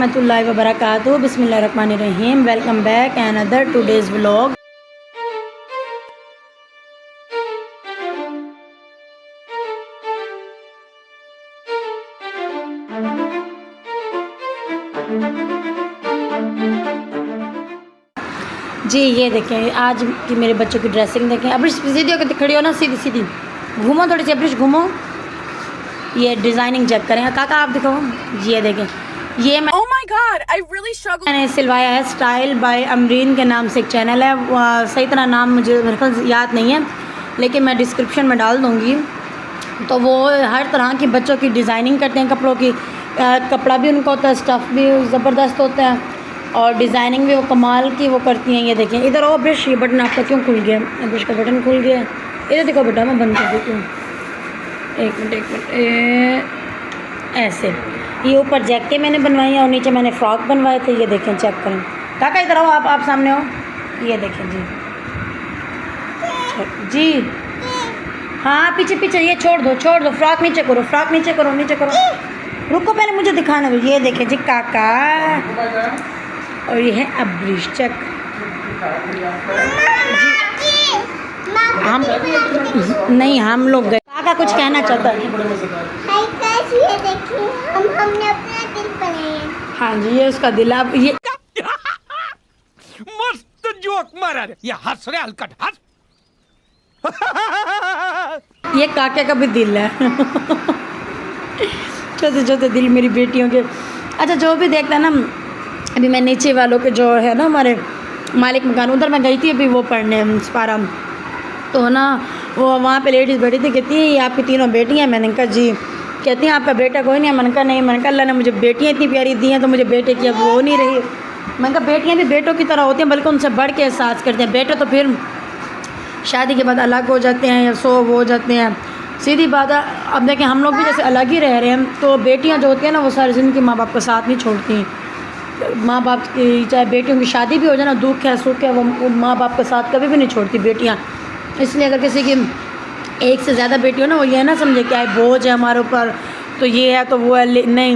रहमतुल्लाहि व बरकातुहू। बिस्मिल्लाहिर्रहमानिर्रहीम। Welcome back another today's vlog. जी ये देखें आज की मेरे बच्चों की ड्रेसिंग देखें। अब्रिश सीधी होकर खड़ी हो ना, सीधी सीधी घूमो, थोड़ी सी अब्रिश घूमो। ये डिज़ाइनिंग चेक करें। काका आप दिखाओ। ये देखें, ये मैं मैंने सिलवाया है स्टाइल बाय अमरीन के नाम से एक चैनल है। सही तरह नाम मुझे मेरे ख्याल याद नहीं है, लेकिन मैं डिस्क्रिप्शन में डाल दूँगी। तो वो हर तरह की बच्चों की डिज़ाइनिंग करते हैं कपड़ों की। कपड़ा भी उनका होता है, स्टफ़ भी ज़बरदस्त होता है और डिज़ाइनिंग भी वो कमाल की वो करती हैं। ये देखें इधर आओ ब्रश, ये बटन आपका क्यों खुल गया? ब्रश का बटन खुल गया। इधर देखो बेटा, मैं बंद कर देती हूँ। एक मिनट ऐसे ये ऊपर जैकेट मैंने बनवाई है और नीचे मैंने फ़्रॉक बनवाए थे। ये देखें, चेक करें। काका इधर आओ, आप सामने हो। ये देखें जी जी हाँ, पीछे पीछे ये छोड़ दो फ्रॉक नीचे करो, फ्रॉक नीचे करो, नीचे करो। रुको पहले मुझे दिखाना दो। ये देखें जी काका, और ये है अब्रिश। चेक हम नहीं, हम लोग गए। काका कुछ कहना चाहता है। ये देखिए, हमने अपना दिल बनाया। हाँ जी, ये उसका दिल। अब ये मस्त जोक मारा रे, ये हंस रहे हलकट हंस। ये काके का भी दिल है। छोटे छोटे दिल मेरी बेटियों के। अच्छा, जो भी देखता है ना, अभी मैं नीचे वालों के जो है ना हमारे मालिक मकान, उधर मैं गई थी अभी वो पढ़ने पारा। तो ना वो वहाँ पे लेडीज़ बैठी थी, कहती है ये आपकी तीनों बेटियाँ हैं? मैंने कहा जी। कहती हैं आपका बेटा कोई नहीं है? मैंने कहा नहीं। मैंने कहा अल्लाह ने मुझे बेटियाँ इतनी प्यारी दी हैं, तो मुझे बेटे की अब वो नहीं रही। मैंने कहा बेटियाँ भी बेटों की तरह होती हैं, बल्कि उनसे बढ़ के एहसास करते हैं। बेटे तो फिर शादी के बाद अलग हो जाते हैं या सो वो हो जाते हैं, सीधी बात है। अब देखें हम लोग भी जैसे अलग ही रह रहे हैं, तो बेटियाँ जो होती हैं ना वो सारी ज़िंदगी माँ बाप का साथ नहीं छोड़ती। माँ बाप की चाहे बेटियों की शादी भी हो जाए ना, दुख है सुख है, वो माँ बाप का साथ कभी भी नहीं छोड़ती बेटियाँ। इसलिए अगर किसी की एक से ज़्यादा बेटी हो ना, वो ये ना समझे क्या है बोझ है हमारे ऊपर, तो ये है तो वो है। नहीं,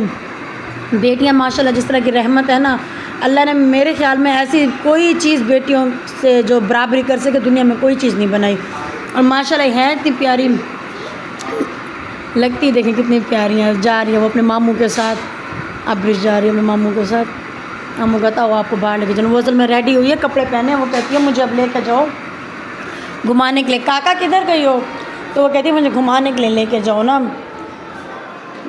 बेटियाँ माशाल्लाह जिस तरह की रहमत है ना, अल्लाह ने मेरे ख़्याल में ऐसी कोई चीज़ बेटियों से जो बराबरी कर सके दुनिया में कोई चीज़ नहीं बनाई। और माशाल्लाह है इतनी प्यारी लगती, देखें कितनी प्यारी हैं। जा रही है वो अपने मामू के साथ, अब्रिश जा रही है अपने मामू के साथ। मामू कहता वो आपको बाहर लेके चलो। वो असल में रेडी हुई है, कपड़े पहने, वो कहती है मुझे अब लेकर जाओ घुमाने के लिए। काका किधर गई हो? तो वो कहती है मुझे घुमाने के लिए लेके जाओ ना।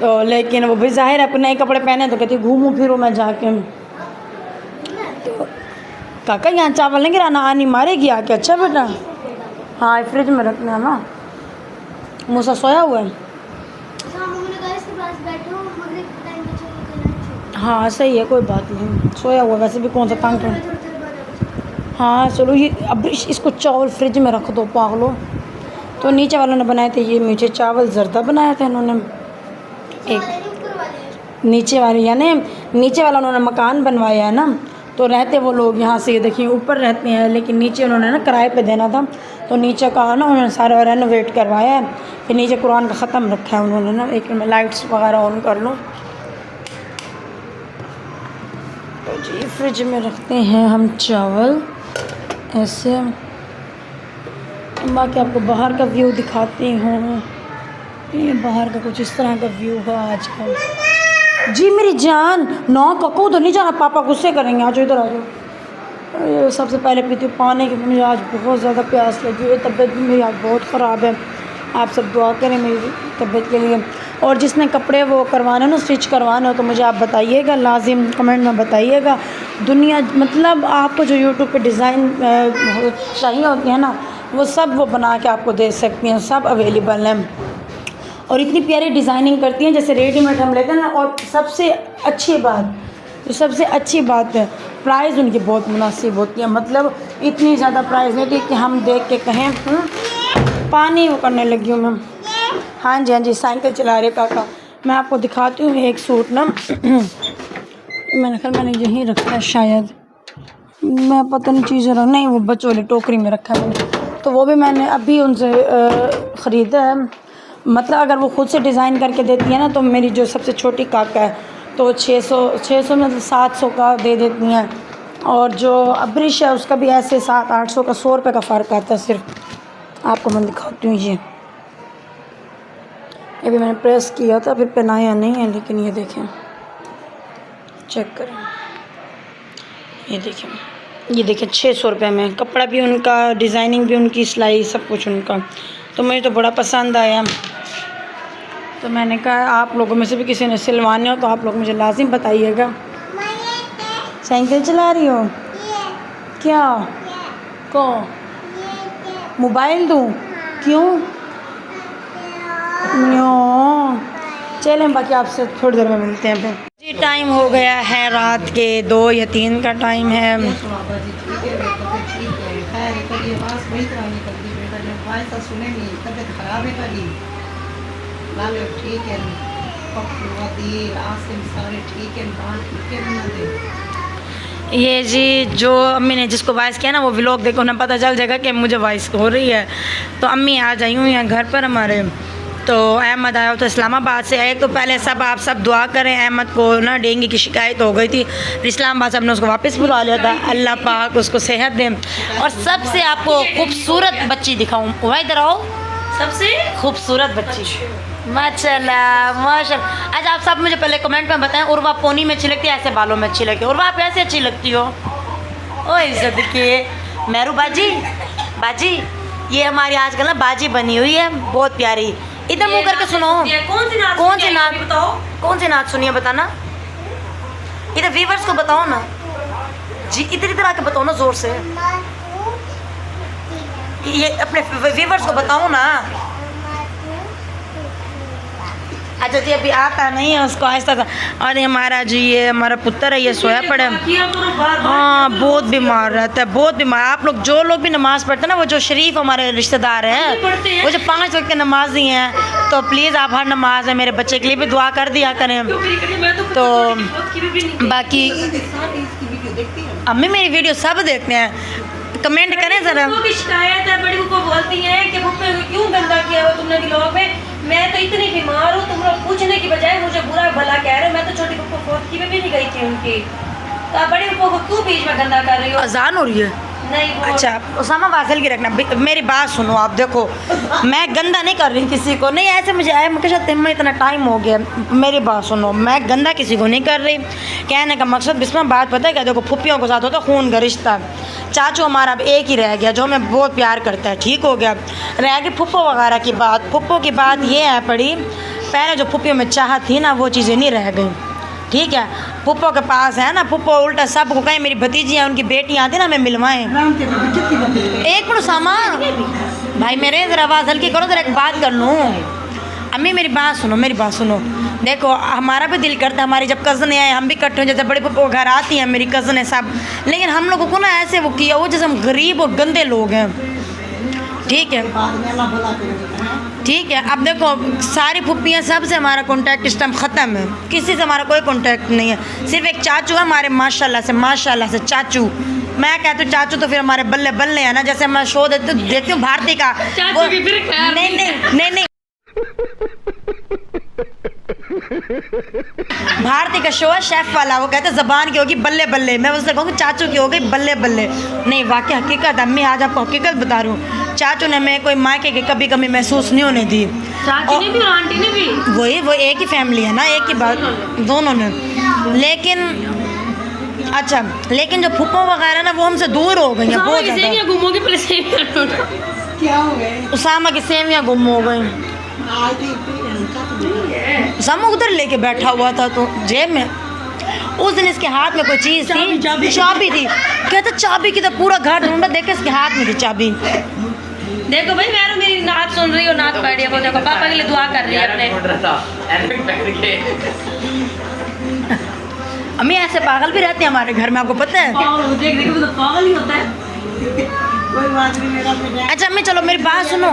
तो लेकिन वो भी ज़ाहिर है अपने नए कपड़े पहने, तो कहती घूमूँ फिरूँ मैं जाके। तो काका यहाँ चावल नहीं गिराना, आनी मारेगी आके। अच्छा बेटा, हाँ फ्रिज में रखना है ना। मूसा सोया हुआ है। हाँ सही है, कोई बात नहीं, सोया हुआ वैसे भी कौन सा तंग कर। हाँ चलो, ये अब इसको चावल फ्रिज में रख दो पागलो। तो नीचे वालों ने बनाए थे ये मीठे चावल, जर्दा बनाया था इन्होंने। एक नीचे वाले यानी नीचे वाला उन्होंने मकान बनवाया है ना, तो रहते वो लोग यहाँ से देखिए ऊपर रहते हैं, लेकिन नीचे उन्होंने ना किराए पे देना था, तो नीचे का ना उन्होंने सारा रेनोवेट करवाया है। फिर नीचे कुरान का ख़त्म रखा है उन्होंने ना। एक में लाइट्स वगैरह ऑन कर लो। तो जी फ्रिज में रखते हैं हम चावल ऐसे। बाकी आपको बाहर का व्यू दिखाती हूँ। ये बाहर का कुछ इस तरह का व्यू है आज का। जी मेरी जान, नौ कको उधर नहीं जाना, पापा गुस्से करेंगे। आज इधर आ जाओ। ये सबसे पहले पीती हूँ पानी की, मुझे आज बहुत ज़्यादा प्यास लगी है। तबीयत भी मेरी आज बहुत ख़राब है। आप सब दुआ करें मेरी तबीयत के लिए। और जिसने कपड़े वो करवाना ना, स्टिच करवाना हो, तो मुझे आप बताइएगा, लाजिम कमेंट में बताइएगा। दुनिया मतलब आपको जो यूट्यूब पे डिज़ाइन चाहिए होती है ना, वो सब वो बना के आपको दे सकती हैं, सब अवेलेबल हैं। और इतनी प्यारी डिज़ाइनिंग करती हैं, जैसे रेडीमेड हम लेते हैं ना। और सबसे अच्छी बात है प्राइस उनकी बहुत मुनासिब होती है। मतलब इतनी ज़्यादा प्राइस नहीं होती कि हम देख के कहें। पानी वो करने लगी हूँ मैं। हाँ जी साइकिल चला रहे काका। मैं आपको दिखाती हूँ एक सूट ना। मैंने कहा मैंने यहीं रखा है शायद, मैं पता नहीं चीज़ें नहीं, वो बच्चों वाली टोकरी में रखा है मैंने। तो वो भी मैंने अभी उनसे ख़रीदा है। मतलब अगर वो ख़ुद से डिज़ाइन करके देती है ना, तो मेरी जो सबसे छोटी काका है तो 600 मतलब 700 का दे देती हैं। और जो अब्रिश है उसका भी ऐसे 700-800 का, 100 रुपये का फ़र्क आता है सिर्फ। आपको मैं दिखाती हूँ ये भी मैंने प्रेस किया था, फिर पहनाया नहीं है, लेकिन ये देखें, चेक करें, ये देखें 600 रुपये में। कपड़ा भी उनका, डिज़ाइनिंग भी उनकी, सिलाई सब कुछ उनका। तो मुझे तो बड़ा पसंद आया। तो मैंने कहा आप लोगों में से भी किसी ने सिलवाने हो तो आप लोग मुझे लाजिम बताइएगा। साइकिल चला रही हो क्या? को मोबाइल दूँ? क्यों? चलें, बाकी आपसे थोड़ी देर में मिलते हैं फिर। जी टाइम हो गया है रात के 2 या 3 का टाइम है। ये जी जो अम्मी ने जिसको वॉइस किया ना, वो व्लॉग देखो, उन्हें पता चल जाएगा कि मुझे वॉइस हो रही है। तो अम्मी आज आई हुई हैं घर पर हमारे। तो अहमद आया तो इस्लामाबाद से आए। तो पहले आप सब दुआ करें, अहमद को ना डेंगू की शिकायत हो गई थी, इस्लामाबाद से हमने उसको वापस बुला लिया था। अल्लाह पाक उसको सेहत दें। और सबसे आपको खूबसूरत बच्ची दिखाऊँ, वहाँ इधर आओ, सबसे खूबसूरत बच्ची माशाल्लाह माशाल्लाह। अच्छा आप सब मुझे पहले कमेंट में बताएं, उर्वा पोनी में अच्छी लगती है, ऐसे बालों में अच्छी लगती है? उर्वा आप ऐसे अच्छी लगती हो? ओ इज्जत के मेरू बाजी, ये हमारी आजकल ना बाजी बनी हुई है, बहुत प्यारी। इधर मुँह करके सुनो, कौन सी नाच सुनिए बताना, इधर व्यूवर्स को बताओ ना जी, इधर आके बताओ ना जोर से, ये अपने व्यूवर्स को बताओ ना। अच्छा जी अभी आता नहीं है उसको, आहिस्ता था। और हमारा जी ये हमारा पुत्र है, ये सोया पड़ा है। हाँ बहुत बीमार रहता है, बहुत बीमार। आप लोग जो लोग भी नमाज़ पढ़ते हैं ना, वो जो शरीफ हमारे रिश्तेदार हैं, वो जो 5 वक्त के नमाजी हैं, तो प्लीज़ आप हर नमाज में मेरे बच्चे के लिए भी दुआ कर दिया करें। तो बाकी अम्मी मेरी वीडियो सब देखते हैं, कमेंट करें ज़रा। शिकायत है, बड़ी को बोलती हैं कि क्यों गंदा किया हुआ तुमने व्लॉग में। मैं तो इतनी बीमार हूँ, तुम लोग पूछने की बजाय मुझे बुरा भला कह रहे हो। मैं तो छोटी पप्पू फोटकी में भी नहीं गई थी उनकी, तो आप बड़ी पप्पू को क्यों बीच में गंदा कर रही हो? अजान हो रही है? नहीं वो अच्छा उसामा वासिल की रखना। मेरी बात सुनो आप, देखो मैं गंदा नहीं कर रही किसी को, नहीं ऐसे मुझे आया मुझे में इतना टाइम हो गया। मेरी बात सुनो, मैं गंदा किसी को नहीं कर रही। कहने का मकसद बिस्मा बात पता है क्या, देखो फुप्पियों के साथ होता खून का रिश्ता। चाचू हमारा अब एक ही रह गया जो हमें बहुत प्यार करता है, ठीक हो गया। रह गई फुप्पो वगैरह की बात। फुप्पो की बात ये है पड़ी, पहले जो फुप्पियों में चाह थी ना, वो चीज़ें नहीं रह गई, ठीक है। पुप्पो के पास है ना, पुप्पो उल्टा सबको कहें मेरी भतीजी हैं, उनकी बेटियाँ आती ना, हमें मिलवाएं। एक मिनट सामा भाई मेरे ज़रा आवाज़ हल्की करो, ज़रा एक बात कर लूँ। अम्मी मेरी बात सुनो, देखो हमारा भी दिल करता है, हमारी जब कज़न आए हम भी इकट्ठे हो, जैसे बड़े पुप्पो घर आती हैं मेरी कज़न है सब, लेकिन हम लोगों को ना ऐसे वो किया वो जैसे हम गरीब और गंदे लोग हैं, ठीक है। अब देखो सारी फुप्पियाँ सबसे हमारा कॉन्टैक्ट इस टाइम ख़त्म है, किसी से हमारा कोई कॉन्टैक्ट नहीं है। सिर्फ एक चाचू है हमारे, माशाल्लाह से चाचू। मैं कहती हूँ चाचू तो फिर हमारे बल्ले बल्ले हैं ना, जैसे मैं शो देती हूँ भारती का, नहीं भारती का शो है शेफ वाला, वो कहते हैं ज़बान की होगी बल्ले बल्ले, मैं उससे कहूँगी चाचू की हो गई बल्ले बल्ले। नहीं वाकई हकीकत, अम्मी आज आपको हकीकत बता रही हूँ, चाचू ने मैं कोई मायके की कभी कमी महसूस नहीं होने दी। चाची ने भी और आंटी ने भी, वो एक ही फैमिली है ना, एक ही बात दोनों ने। लेकिन जो फुप्पो वगैरह ना वो हमसे दूर हो गई हैं बहुत ज़्यादा। घूमोगे पहले सेवियां क्या हो गए, उसामा की सेवियाँ गुम हो गई। उसामा उधर लेके बैठा हुआ था तो जेब में, उस दिन इसके हाथ में कोई चीज़ थी, चाबी थी। कहते चाबी की तो पूरा घर ढूंढा, देखे इसके हाथ में थी चाबी। देखो भाई मैं मेरी नात सुन रही हो, नात पढ़ रही है, वो देखो पापा के लिए दुआ कर रही है अपने। अम्मी ऐसे पागल भी रहते हैं हमारे घर में, आपको पता है? देख तो पागल ही होता है। अच्छा अम्मी चलो मेरी बात सुनो,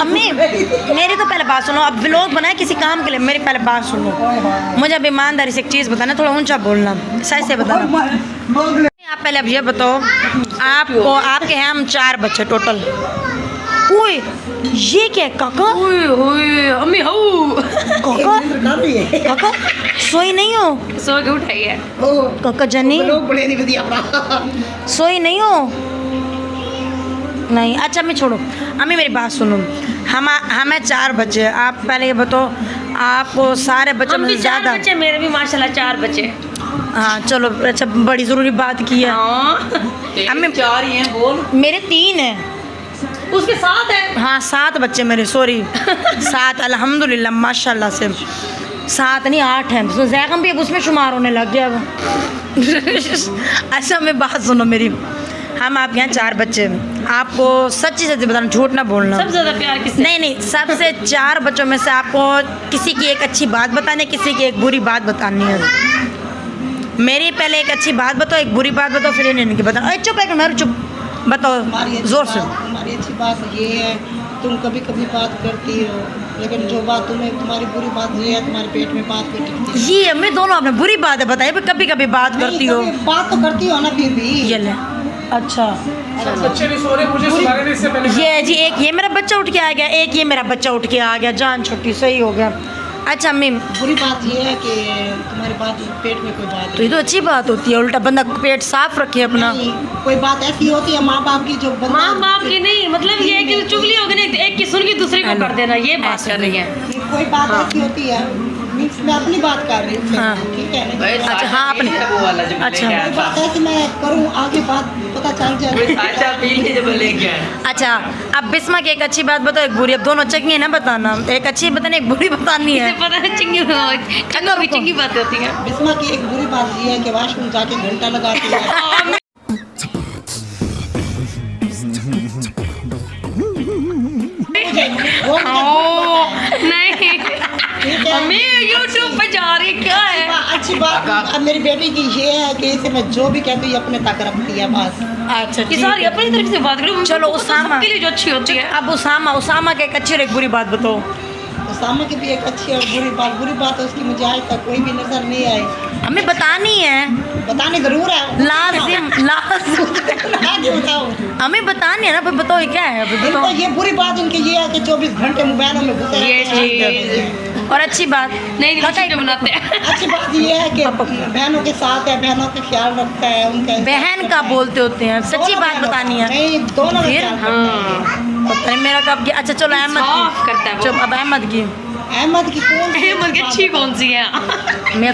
अम्मी मेरी तो पहले बात सुनो। अब व्लॉग बनाए किसी काम के लिए, मेरी पहले बात सुनो। मुझे अब ईमानदारी से एक चीज़ बताना, थोड़ा ऊंचा बोलना, सही से बताना। आप पहले अब ये बताओ, आपको आपके हैं हम 4 बच्चे टोटल। ये क्या है काका? ओए ओए अम्मी हो काका काका सोई नहीं हो? सो के उठाई है। काका जनी सोई नहीं हो? नहीं अच्छा मैं छोड़ो। अम्मी मेरी बात सुनो। हमें 4 बच्चे, आप पहले ये बताओ आपको सारे बच्चों हम में भी से 4 ज़्यादा? बच्चे, मेरे भी माशाल्लाह 4 बच्चे। हाँ चलो अच्छा बड़ी ज़रूरी बात की है। अम्मी 4 ही हैं बोल। मेरे 3 हैं। उसके साथ है। हाँ 7 बच्चे मेरे, सॉरी 7 अल्हम्दुलिल्लाह माशाल्लाह से। 7 नहीं 8 हैं, तो जैगम भी अब उसमें शुमार होने लग गया अब। अच्छा मैं बात सुनो मेरी। हम आप यहाँ 4 बच्चे, आपको सच्ची सच्ची बताना, झूठ ना बोलना। सबसे ज्यादा प्यार किससे? नहीं सबसे 4 बच्चों में से आपको किसी की एक अच्छी बात बतानी, किसी की एक बुरी बात बतानी है। मेरी पहले एक अच्छी बात बताओ, एक बुरी बात बताओ, फिर इन्हें बताओ। अरे चुप है मेरे, चुप बताओ जोर से। हमारी अच्छी बात ये है तुम कभी कभी बात करती हो, लेकिन जो बात तुम्हारी बुरी बात ये है तुम्हारे पेट में बात भी टिकती है। ये हमें दोनों आपने बुरी बात है बताई, कभी कभी बात करती हो। कभी बात तो करती हो ना फिर भी। ये ले अच्छा बच्चे नहीं सो रहे, मुझे सुलाने नहीं इससे पहले। ये जी एक ये मेरा बच्चा उठ के आ गया, एक ये मेरा बच्चा उठ के आ गया, जान छुट्टी सही हो गया। अच्छा अम्मी बुरी बात ये है कि तुम्हारी बात पेट में कोई बात तो ये तो अच्छी बात होती है, उल्टा बंदा पेट साफ रखे अपना। नहीं, कोई बात ऐसी होती है माँ बाप की जो बंदा माँ बाप की नहीं, मतलब ये है कि चुगली होगी नहीं, एक की सुन के दूसरे को कर देना, ये बात कर रही है। कोई बात ऐसी होती है। मीन्स मैं अपनी बात कर रही हूँ, हाँ। ठीक है ना? अच्छा हाँ अपने वो वाला जो अच्छा। लेके आया कोई बात है कि मैं करूँ आगे बात पता चल कोई जाए। साचा पी ले जब लेके आया। अच्छा अब बिस्मा की एक अच्छी बात बताओ, एक बुरी, अब दोनों अच्छी है ना बताना, एक अच्छी बतानी एक बुरी बतानी इसे है। पता है चंगी चंगी बातें होती हैं। बिस्मा की एक बुरी बात ये है कि वॉशरूम जाके घंटा लगाती है। वो नहीं मम्मी यूट्यूब पे जा रही है, क्या है? अच्छी बात अब मेरी बेटी की ये है कि इसे मैं जो भी कहती हूँ अपने तक रखती है बस। अच्छा कि ठीक सारी है। अपनी तरफ से बात करो। चलो, तो उसामा। सबके लिए जो अच्छी होती है। अब उसामा की एक अच्छी और एक बुरी बात बताओ। उसामा की भी एक अच्छी और बुरी बात है उसकी मुझे आज तक कोई भी नजर नहीं आई। हमें बतानी है, बतानी जरूर है। लाजिम आगे बताओ। हमें बतानी है ना, फिर बताओ ये क्या है अभी इनको बताओ। ये बुरी बात इनकी ये है कि 24 घंटे मोबाइलों में घुसे ये रहते हैं। और अच्छी बात नहीं नहीं बनाते हैं। अच्छी बात ये है कि बहनों के साथ है, बहनों का ख्याल रखता है उनका। बहन का बोलते होते हैं, सच्ची दोनों बात बहनों बतानी का। है। नहीं दोनों का फिर? ख्याल रखता है। पता नहीं मेरा कब गया। अच्छा चलो अहमद साफ करता है की, वो। चलो अब अहमद की अहमद की कौन सी अहमद की अच्छी बात कौन सी है? मैं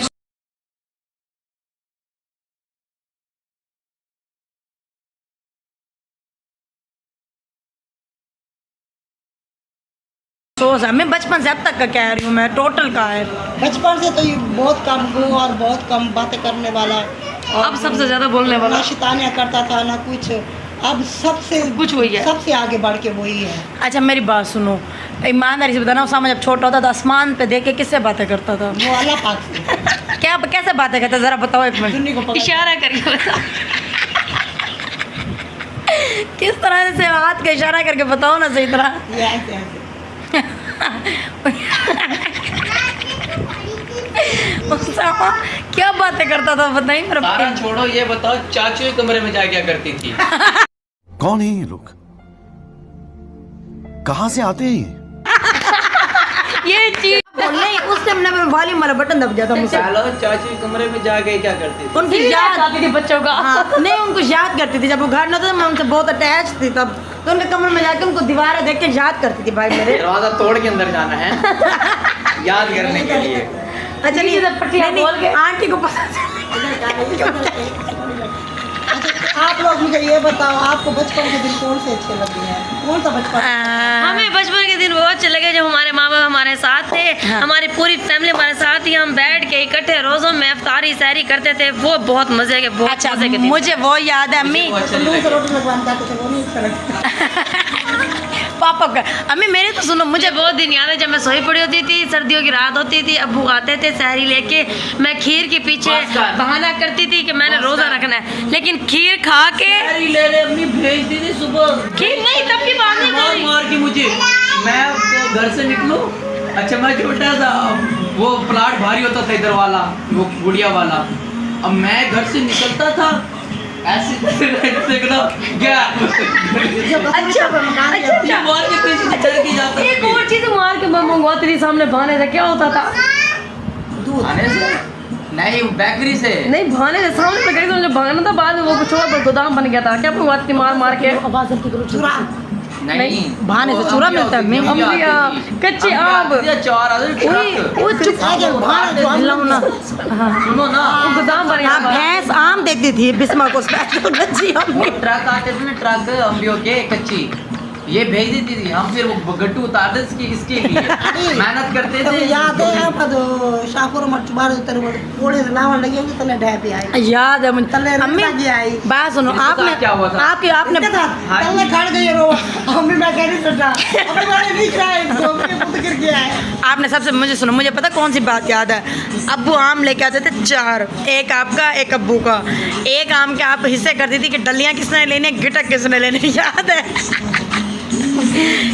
सोच मैं बचपन से अब तक का कह रही हूँ, मैं टोटल का है। बचपन से तो ये बहुत कम गो और बहुत कम बातें करने वाला और अब सबसे ज्यादा बोलने वाला ना शैतानियाँ करता था ना कुछ। अब सबसे कुछ वही है। सबसे आगे बढ़ के वही है। अच्छा मेरी बात सुनो, ईमानदारी से बताना, उसामा जब छोटा होता था आसमान पे देख के किससे बातें करता था? वो अल्लाह पाक से क्या कैसे बातें करता जरा बताओ एक मिनट। दुनिया को पकड़ इशारा करके बता। किस तरह से हाथ का इशारा करके बताओ ना सही तरह। ये ऐसे उसामा क्या बातें करता था बताइए मेरा। सारा छोड़ो, ये बताओ चाचू के कमरे में जा क्या करती थी? कौन है ये लोग? कहाँ से आते हैं ये? ये चीज नहीं उस टाइम ना मेरा वॉल्यूम वाला बटन दब गया था मुझसे। चलो चाचू के कमरे में जाके क्या करती थी? उनकी याद आती थी बच्चों का। हाँ नहीं उनको याद करती थी, जब वो घर न था मैं उनसे बहुत अटैच थी तब, तो उनके कमरे में जाके उनको दीवारें देख के याद करती थी भाई मेरे। दरवाजा तोड़ के अंदर जाना है याद करने के लिए। अच्छा नहीं बोल के। आंटी को पता चला। अच्छा आप लोग मुझे ये बताओ आपको बचपन के दिन कौन से अच्छे लगे हैं? कौन सा बचपन? हमें बचपन के दिन बहुत अच्छे लगे जब हमारे माँ बाप हमारे साथ थे। हाँ। हमारी पूरी फैमिली हमारे साथ ही, हम बैठ के इकट्ठे रोजों में अफ्तारी सहरी करते थे। वो बहुत मजे के, बहुत अच्छा मजे के दिन। मुझे वो याद है अम्मी, वो अच्छा नहीं तंदूर से लगे। रोटी लगवाना चाहते थे वो नहीं अच्छा लगता। पापा का अम्मी मेरे तो सुनो, मुझे बहुत दिन याद है जब मैं सोई पड़ी होती थी, सर्दियों की रात होती थी, अब्बू आते थे सहरी लेके, मैं खीर के पीछे बस कर। बहाना करती थी कि मैंने रोजा रखना है, लेकिन खीर खा के ले ले अपनी भेज दी थी सुबह। खीर नहीं तब की बात नहीं मार करी। मार के मुझे, मैं तो घर से निकलूं। अच्छा मैं छोटा था, वो प्लाट भारी होता था इधर वाला, वो गुड़िया वाला। अब मैं घर से निकलता था ऐसे देखना क्या अच्छा अच्छा मार के पीछे चढ़ के जाता एक और चीज मार के मैं मंगवाती थी सामने भाने से, क्या होता था? आने से नहीं बेकरी से नहीं भाने से सामने पे गई तो मुझे भागना था, बाद में वो कुछ और गोदाम बन गया था, क्या मंगवाती थी मार मार के? आवाज हल्की करो। चूरा नहीं भाने से चूरा मिलता है। मैं अम्बिया कच्चे आम चार वो चुप आगे भाने जो हम हिलाओ ना। हाँ सुनो ना वो गोदाम बन गया हाँ, था। भैंस आम देखती थी बिस्मा को स्पेशल कच्ची आम। वो ट्रक आते थे ना, ट्रक अम्बियों के कच्ची ये भेज देती थी, हम फिर वो गट्टू उतारते थे इसके लिए मेहनत करते तो थे। याद है आप तो शाहपुर मट मार तेरे को कोड़े से लावन लगे होंगे तले ढह पे आई याद है मुझे। तले अम्मी लगी आई बात सुनो, इसके साथ आपने क्या हुआ था? आपने हाँ तले खड़ गई रो मम्मी मैं कह नहीं सकता अभी मैंने नहीं खाए तो मेरे पुत्र गिर गया है। आपने सबसे मुझे सुनो, मुझे पता कौन सी बात याद है। अब्बू आम लेके आते थे 4, एक आपका एक अब्बू का। एक आम के आप हिस्से कर दी थी कि डलियां किसने लेने, गिटक किसने लेने, याद है?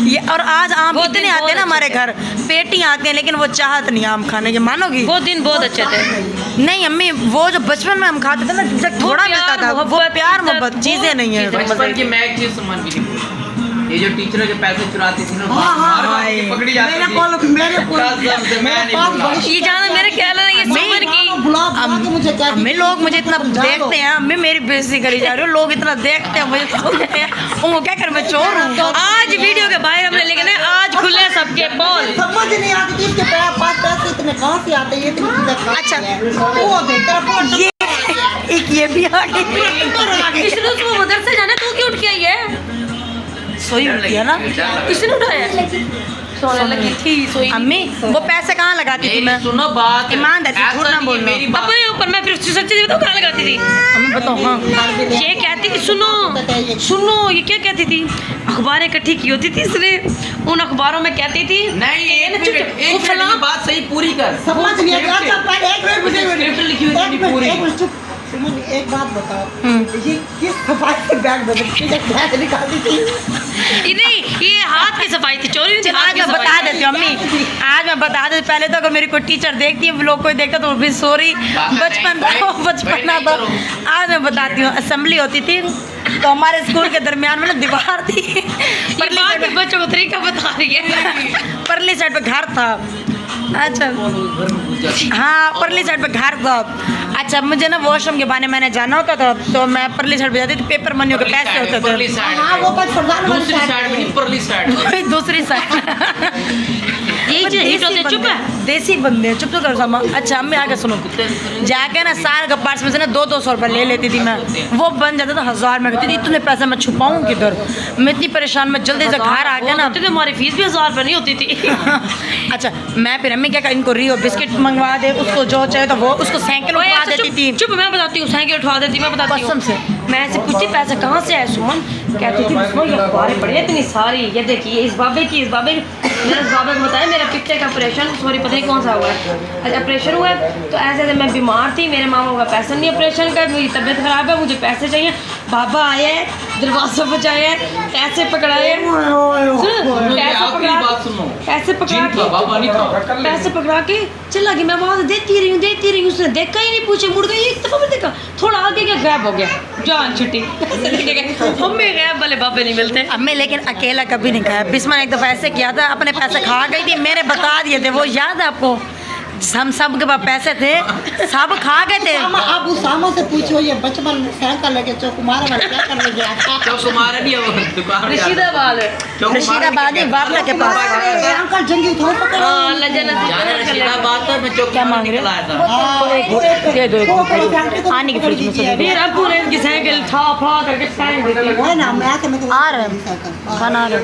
ये और आज आम वो इतने दिन आते हैं ना बहुत हमारे घर, पेटी आते हैं, लेकिन वो चाहत नहीं आम खाने की, मानोगी? वो दिन बहुत अच्छे थे। नहीं अम्मी, वो जो बचपन में हम खाते थे ना, जब थोड़ा प्यार, मिलता था, वो मोहब्बत, प्यार इज्जत, मोहब्बत वो चीजें नहीं है। चीजें। बचपन की मैं एक चीज समझ भी नहीं भूलता। ये जो टीचरों के पैसे चुराती थी ना, हाँ, हाँ, मार मार के पकड़ी जाती मेरे थी। को मेरे को कसम से मैं नहीं भूला। ये जाना मेरे ख्याल है ये समर की बुला बुला के मुझे क्या अम्मी लोग मुझे इतना देखते हैं, अम्मी मेरी बेइज्जती करी जा रही हो, लोग इतना देखते हैं मुझे, सुनते हैं, उनको क्या कर, मैं चोर हूँ। आज वीडियो के बाहर हमने लेकिन आज खुले सबके पोल। समझ नहीं आती थी इसके पास पैसे इतने कहाँ से आते हैं, ये इतनी चीजें खा अच्छा। वो देखता है ये एक ये भी आ गई, इसने उसको मदरसे जाना, तू क्यों उठ के आई है? सोई उठी है ना। किसने उठाया? सोने लगी थी सोई। अम्मी वो पैसे कहाँ लगाती थी मैं? मेरी सुनो बात, ईमानदारी से ऐसा झूठ ना नहीं है, बोलना। मेरी बात अपने ऊपर मैं फिर सच्ची बताऊँ कहाँ लगाती थी? अम्मी बताओ। हाँ ये कहती थी सुनो सुनो, ये क्या कहती थी? अखबारें इकट्ठी की होती थी इसने, उन अखबारों में कहती थी नहीं ये ना एक चुप मिनट, चुप, एक वो मिनट फलां की बात सही पूरी कर। समझ नहीं आता। अच्छा पहले एक स्क्रिप्ट लिखी हुई थी मिनट पूरी। एक मिनट चुप सुनो, एक बात बताओ, ये किस सफाई से बैग बदलती है, बैग निकालती थी? ये नहीं, ये हाथ की सफाई थी, चोरी नहीं थी, हाथ आज की मैं बता सफाई। देती हूँ अम्मी, आज मैं बता देती। पहले तो अगर मेरी कोई टीचर देखती है, व्लॉग कोई देखता तो भी सॉरी, बचपन था, बचपना था। आज मैं बताती हूँ, असेंबली होती थी तो हमारे स्कूल के दरमियान में ना दीवार थी, ये परली बात साइड भी बच्चों को तरीका बता रही है। परली साइड पे घर था। अच्छा हाँ, परली साइड पे घर था। अच्छा मुझे ना वॉशरूम के बहाने मैंने जाना होता था, तो मैं परली साइड पे जाती थी, पेपर मनियों के पैसे होते परली थे। साइड हाँ वो बस प्रधान वाली दूसरी साइड में नहीं, परली साइड में। वही दूसरी साइड। यही चीज हिट होते, चुप है। देसी बंदे, चुप तो करो सामा। अच्छा अम्मी आगे सुनो, जाके ना साल का पार्ट्स में से ना 200 रुपये ले लेती थी मैं, वो बन जाता था 1000 में। कहती थी इतने पैसे मैं छुपाऊँ किधर, मैं इतनी परेशान, मैं जल्दी से घर आ गया ना। तो हमारी फीस भी 1000 रुपये नहीं होती थी। अच्छा मैं फिर अम्मी क्या कर, इनको रियो बिस्किट मंगवा दे, उसको जो चाहिए तो वो, उसको साइकिल उठवा देती थी। चुप, मैं बताती हूँ, साइकिल उठवा देती, मैं बताती हूँ। कसम से। मैं ऐसे पूछती पैसे कहाँ से आए सुमन, कहती थी बिस्मा ये अखबारें पड़ी हैं इतनी सारी, ये देखिए इस बाबे की, इस बाबे की। मैंने इस बाबे को बताया मेरा पिक्चर का ऑपरेशन, सॉरी पता नहीं कौन सा हुआ है, अच्छा ऑपरेशन हुआ है, तो ऐसे ऐसे मैं बीमार थी, मेरे मामा का पैसा नहीं ऑपरेशन का, मेरी तबीयत ख़राब है, मुझे पैसे चाहिए। बाबा आए हैं, दरवाजा बचाए हैं, पैसे पकड़ाए हैं, पैसे पकड़ा के, बाबा नहीं था। पैसे पकड़ा के चला गया। मैं वहाँ से देती रही हूँ, उसने देखा ही नहीं, पूछे मुड़ गई, एक दफा भी देखा, थोड़ा आगे क्या गायब हो गया, जान छुट्टी। हम भी गायब वाले बाबे नहीं मिलते। अम्मी लेकिन अकेला कभी नहीं खाया। बिस्मा ने एक दफ़ा ऐसे किया था, अपने पैसे खा गई थी, मैंने बता दिए थे, वो याद है आपको? हम सब के पास पैसे थे, सब खा गए थे। अब उस सामो से पूछो, ये बचपन में साइकिल लेके चौकुमारा में क्या करने गया था? चौकुमारा नहीं है वो दुकान। रशीदाबाद रशीदाबाद ही बाबला के पास। अरे अंकल जंगी उठाओ पकड़ो। हाँ, लजन रशीदाबाद तो मैं क्या मांग रहे हो? निकला था। दे दो एक वो बोतल। फैक्ट्री को आने की फ्रिज में से दे दो। फिर अबू ने इनकी साइकिल ठा फा करके फेंक दी थी। वो है ना, मैं आके मैं तो आ रहे हैं, खाना आ रहा है।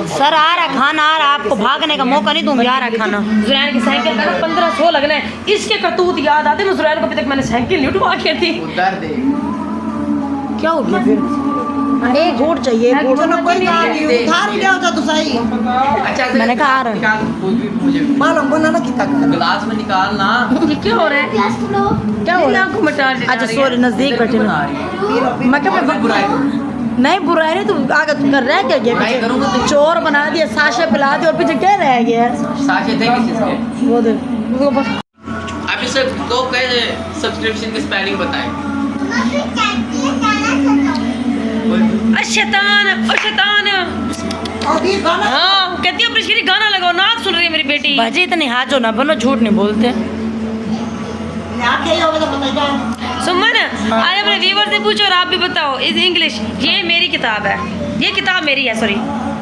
सर आ रहा है, खाना आ रहा है, आपको भागने का मौका नहीं दूंगी, आ रहा है खाना। जुरैन की साइकिल का 1500 लगना है, इसके करतूत याद आते। मैं जुरैन को अभी तक मैंने साइकिल नहीं उठवा के थी। उधर दे। क्या हो गया फिर? एक घोट चाहिए, एक घोट। चलो कोई बात नहीं, उधार ही ले होता तो सही। अच्छा मैंने कहा आ रहा है। निकाल, मुझे मालूम बना ना कितना कर। गिलास में निकालना। ये क्या हो रहा है? क्या हो रहा है? आपको मटा अच्छा सॉरी, नजदीक बैठे ना। मैं क्या मैं बुराई नहीं बुराई नहीं, तू आगे तू कर रहा है क्या? बुराई ये करूंगा तो चोर बना दिया, साशे पिला दिया, और पीछे क्या रह गया है? साशे थे किस चीज के? वो देख, वो बस अब इसे दो कहे सब्सक्रिप्शन की स्पेलिंग बताएं। मम्मा फिर चाहती है गाना सुनाओ। शैतान शैतान। और ये गाना हाँ कहती है प्रिशगिरी गाना लगाओ, नाच सुन रही है मेरी बेटी। भाजी इतने हाथ जो ना बनो, झूठ नहीं बोलते। आके ही होगा तो बताइए। सुमन आज अपने व्यूवर से पूछो और आप भी बताओ इस इंग्लिश। ये मेरी किताब है, ये किताब मेरी है, सॉरी।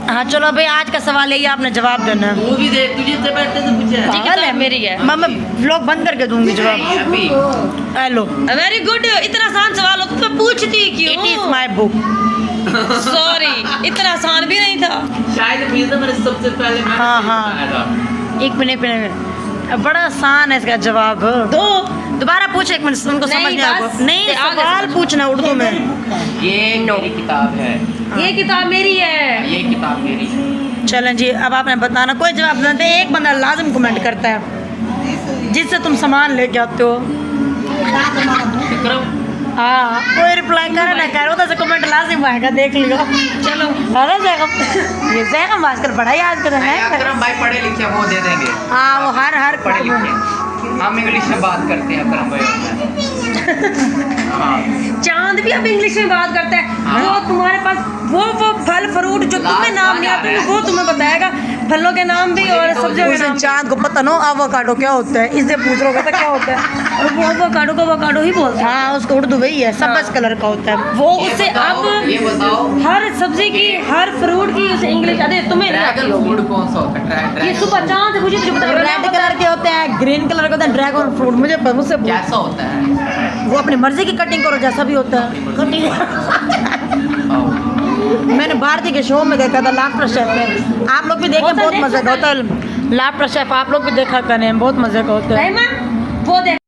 हाँ चलो भाई, आज का सवाल है ये, आपने जवाब देना है। वो भी देख, तुझे से बैठते से पूछा है। ये किताब मेरी है। मैं व्लॉग बंद करके दूंगी जवाब। अभी हेलो, वेरी गुड। इतना आसान सवाल हो तो मैं पूछती क्यों? It is my book. Sorry, इतना आसान भी नहीं था। शायद फिर से मैंने सबसे पहले मैंने हाँ, सही हाँ। बताया था। एक मिनट, बड़ा आसान है इसका जवाब। दो दोबारा पूछो, एक मिनट, उनको समझ नहीं आया। बस, नहीं, आगे सवाल समझो। पूछना उर्दू में। ये मेरी किताब है। ये किताब मेरी है। ये किताब मेरी है। चलें जी, अब आपने बताना। कोई जवाब नहीं दे, एक बंदा लाजिम कमेंट करता है जिससे तुम सामान लेके आते हो। विक्रम हाँ, कोई रिप्लाई करे ना करे, उधर से कमेंट लाजिम आएगा, देख लियो। चलो, अरे जैगम, ये जैगम आजकल बड़ा याद कर रहे हैं। अकरम भाई पढ़े लिखे हैं, वो दे देंगे। हाँ, वो हर पढ़े लिखे हम इंग्लिश में बात करते हैं अकरम भाई और मैं। हाँ चांद भी अब इंग्लिश में बात करता है। हाँ। वो तुम्हारे पास वो फल फ्रूट जो तुम्हें नाम नहीं आते वो तुम्हें बताएगा, फलों के नाम भी और सब्जियों के उसे नाम। चांद को पता ना एवोकाडो क्या होता है, इससे पूछ रहे हो क्या होता है। और वो एवोकाडो को एवोकाडो ही बोलता है। हाँ, उसका उर्दू वही है, सब्ज कलर का होता है। वो ये उससे ये बताओ अब हर सब्जी की, हर फ्रूट की उसे इंग्लिश अरे तुम्हें नहीं आती ड्रैगन होगी। फ्रूट कौन सा होता है? ये सुबह चांद से मुझे बता रेड कलर के होते हैं, ग्रीन कलर के होते हैं, ड्रैगन फ्रूट। मुझसे पूछ। कैसा होता है? वो अपनी मर्जी की कटिंग करो, जैसा भी होता है कटिंग। मैंने भारती के शो में देखा था, लाफ्टर शेफ में। आप लोग भी देखें, बहुत मजे का होता है लाफ्टर शेफ। आप लोग भी देखा करें, बहुत मजे का होता है। रहमान वो देख